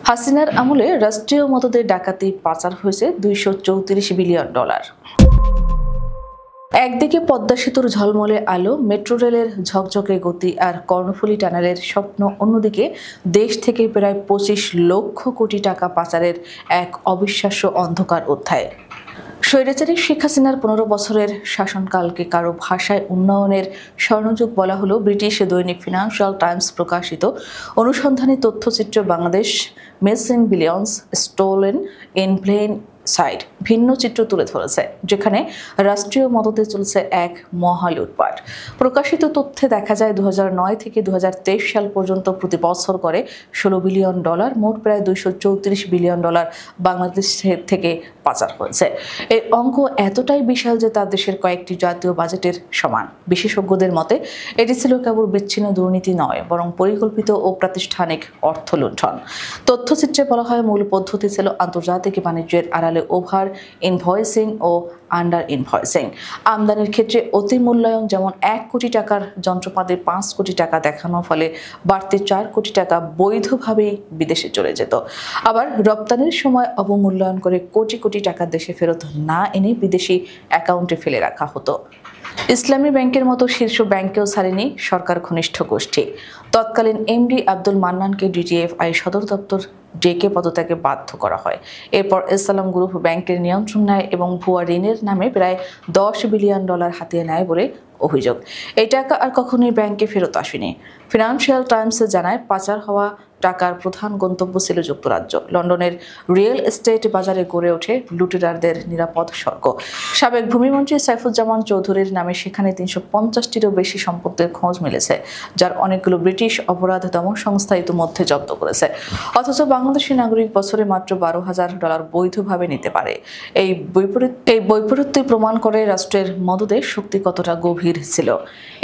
হাসিনার আমলে রাষ্ট্রীয় মদদে ডাকাতি পাচার হয়েছে $234 বিলিয়ন। একদিকে পদ্মা সেতুর ঝলমলে আলো, মেট্রো রেলের ঝকঝকে গতি আর কর্ণফুলী টানেলের স্বপ্ন, অন্যদিকে দেশ থেকে প্রায় 25 লক্ষ কোটি টাকা পাচারের এক অবিশ্বাস্য অন্ধকার অধ্যায়। স্বৈরাচারী শেখ হাসিনার 15 বছরের শাসনকালকে কারো ভাষায় উন্নয়নের স্বর্ণযুগ বলা হলো ব্রিটিশ দৈনিক ফিনান্সিয়াল টাইমস প্রকাশিত অনুসন্ধানী তথ্যচিত্র Bangladesh missing billions stolen in plain sight ভিন্ন চিত্র তুলে ধরেছে, যেখানে রাষ্ট্রীয় মদতে চলছে এক মহা লুটপাট। প্রকাশিত তথ্যে দেখা যায় 2009 থেকে 2023 সাল পর্যন্ত প্রতি বছর করে $16 বিলিয়ন, মোট প্রায় $234 বিলিয়ন বাংলাদেশ থেকে পাচার হয়েছে। এই অঙ্ক এতটাই বিশাল যে তা দেশের কয়েকটি জাতীয় বাজেটের সমান। বিশেষজ্ঞদের মতে এটি ছিল কেবল বিচ্ছিন্ন দুর্নীতি নয়, বরং পরিকল্পিত ও প্রাতিষ্ঠানিক অর্থ লুণ্ঠন। তথ্যচিত্রে বলা হয় মূল পদ্ধতি ছিল আন্তর্জাতিক বাণিজ্যের আড়ালে ওভার ইনভয়েসিং ও আন্ডার ইনভয়েসিং। আমদানির ক্ষেত্রে অতি মূল্যায়ন, যেমন 1 কোটি টাকার যন্ত্রপাতি 5 কোটি টাকা দেখানোর ফলে বাড়তি 4 কোটি টাকা বৈধভাবেই বিদেশে চলে যেত। আবার রপ্তানির সময় অবমূল্যায়ন করে কোটি কোটি টাকা দেশে ফেরত না এনে বিদেশি অ্যাকাউন্টে ফেলে রাখা হতো। ইসলামী ব্যাংকের মতো শীর্ষ ব্যাংকেও ছাড়েনি সরকার ঘনিষ্ঠ গোষ্ঠী। তৎকালীন এমডি আব্দুল মান্নানকে ডিজিএফআই সদর দপ্তর ডেকে পদত্যাগে বাধ্য করা হয়। এরপর ইসলাম গ্রুপ ব্যাংকের নিয়ন্ত্রণ নেয় এবং ভুয়া ঋণের নামে প্রায় $10 বিলিয়ন হাতিয়ে নেয় বলে অভিযোগ। এই টাকা আর কখনোই ব্যাংকে ফেরত আসেনি। ফিনান্সিয়াল টাইমস জানায়, পাচার হওয়া টাকার প্রধান গন্তব্য ছিল যুক্তরাজ্য। লন্ডনের রিয়েল এস্টেট বাজারে গড়ে ওঠে লুটেরারদের নিরাপদ স্বর্গ। সাবেক ভূমিমন্ত্রী সাইফুজ্জামান চৌধুরীর নামে সেখানে 350টিরও বেশি সম্পত্তির খোঁজ মিলেছে, যার অনেকগুলো ব্রিটিশ অপরাধ দমন সংস্থা ইতিমধ্যে জব্দ করেছে। অথচ বাংলাদেশি নাগরিক বছরে মাত্র $12,000 বৈধভাবে নিতে পারে। এই বৈপরীত্যই প্রমাণ করে রাষ্ট্রের মদদের শক্তি কতটা গভীর ছিল।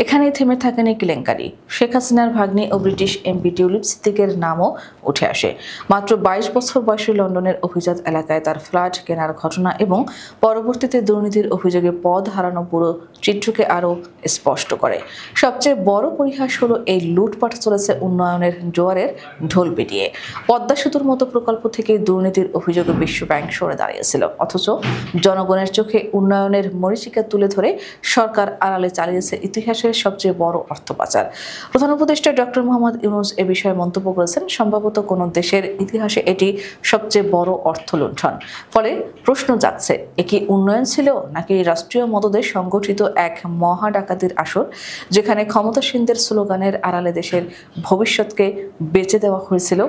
এখানেই থেমে থাকেনি কেলেঙ্কারি। শেখ হাসিনার ভাগ্নি ও ব্রিটিশ এমপি টিউলিপ সিদ্দিকের নামও উঠে আসে। মাত্র 22 বছর বয়সে লন্ডনের অভিজাত এলাকায় তার ফ্ল্যাট কেনার ঘটনা এবং পরবর্তীতে দুর্নীতির অভিযোগে পদ হারানো পুরো চিত্রকে আরও স্পষ্ট করে। সবচেয়ে বড় পরিহাস হলো এই লুটপাট চলেছে উন্নয়নের জোয়ারের ঢোল পিটিয়ে। পদ্মা সেতুর মতো প্রকল্প থেকে দুর্নীতির অভিযোগে বিশ্বব্যাংক সরে দাঁড়িয়েছিল, অথচ জনগণের চোখে উন্নয়নের মরীচিকা তুলে ধরে সরকার আড়ালে চালিয়েছে ইতিহাসের সবচেয়ে বড় অর্থ পাচার। প্রধান উপদেষ্টা ডক্টর মোহাম্মদ ইউনূস এ বিষয়ে মন্তব্য করেছেন, সম্ভবত কোনো দেশের ইতিহাসে এটি সবচেয়ে বড় অর্থ লুণ্ঠন। ফলে প্রশ্ন জাগছে, এ কি উন্নয়ন ছিল নাকি রাষ্ট্রীয় মদদে সংগঠিত এক মহা ডাকাতির আসর, যেখানে ক্ষমতাসীনদের স্লোগানের আড়ালে দেশের ভবিষ্যৎকে বেচে দেওয়া হয়েছিল।